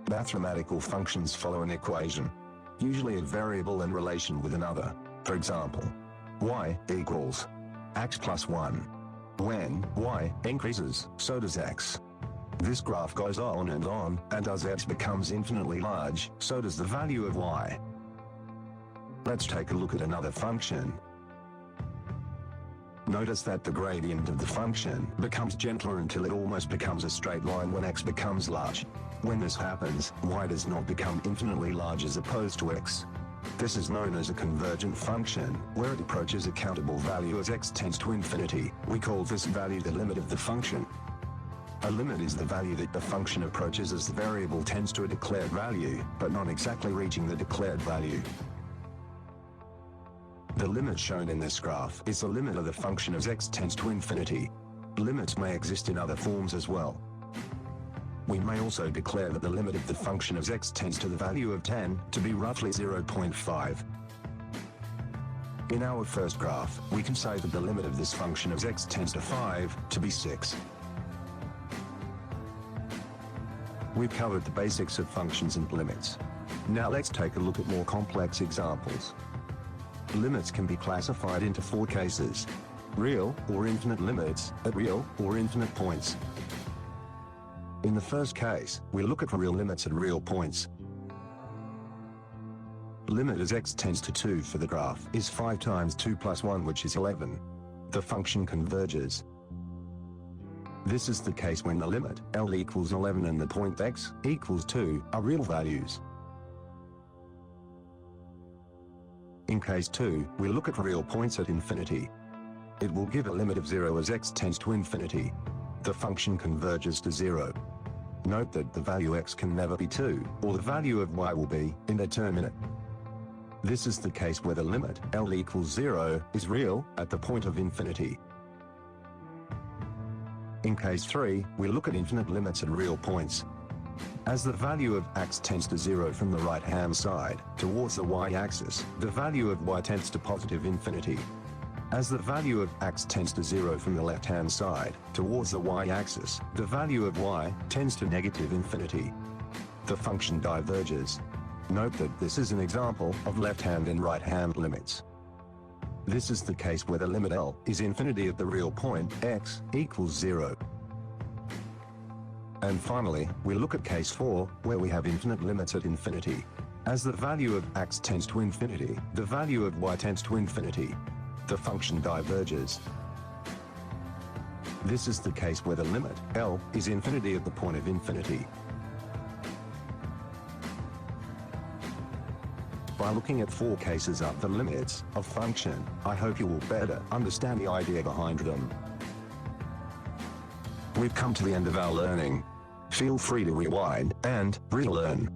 Mathematical functions follow an equation, usually a variable in relation with another. For example, y equals x plus 1. When y increases, so does x. This graph goes on, and as x becomes infinitely large, so does the value of y. Let's take a look at another function. Notice that the gradient of the function becomes gentler until it almost becomes a straight line when x becomes large. When this happens, y does not become infinitely large as opposed to x. This is known as a convergent function, where it approaches a countable value as x tends to infinity. We call this value the limit of the function. A limit is the value that the function approaches as the variable tends to a declared value, but not exactly reaching the declared value. The limit shown in this graph is the limit of the function as x tends to infinity. Limits may exist in other forms as well. We may also declare that the limit of the function as x tends to the value of 10 to be roughly 0.5. In our first graph, we can say that the limit of this function as x tends to 5 to be 6. We've covered the basics of functions and limits. Now let's take a look at more complex examples. Limits can be classified into 4 cases: real or infinite limits, at real or infinite points. In the first case, we look at real limits at real points. Limit as x tends to 2 for the graph is 5 times 2 plus 1, which is 11. The function converges. This is the case when the limit L equals 11 and the point x equals 2 are real values. In case 2, we look at real points at infinity. It will give a limit of 0 as x tends to infinity. The function converges to 0. Note that the value x can never be 2, or the value of y will be indeterminate. This is the case where the limit L equals 0 is real at the point of infinity. In case 3, we look at infinite limits at real points. As the value of x tends to 0 from the right-hand side towards the y-axis, the value of y tends to positive infinity. As the value of x tends to 0 from the left-hand side towards the y-axis, the value of y tends to negative infinity. The function diverges. Note that this is an example of left-hand and right-hand limits. This is the case where the limit L is infinity at the real point x equals 0. And finally, we look at case 4, where we have infinite limits at infinity. As the value of x tends to infinity, the value of y tends to infinity. The function diverges. This is the case where the limit L is infinity at the point of infinity. By looking at 4 cases of the limits of function, I hope you will better understand the idea behind them. We've come to the end of our learning. Feel free to rewind and relearn.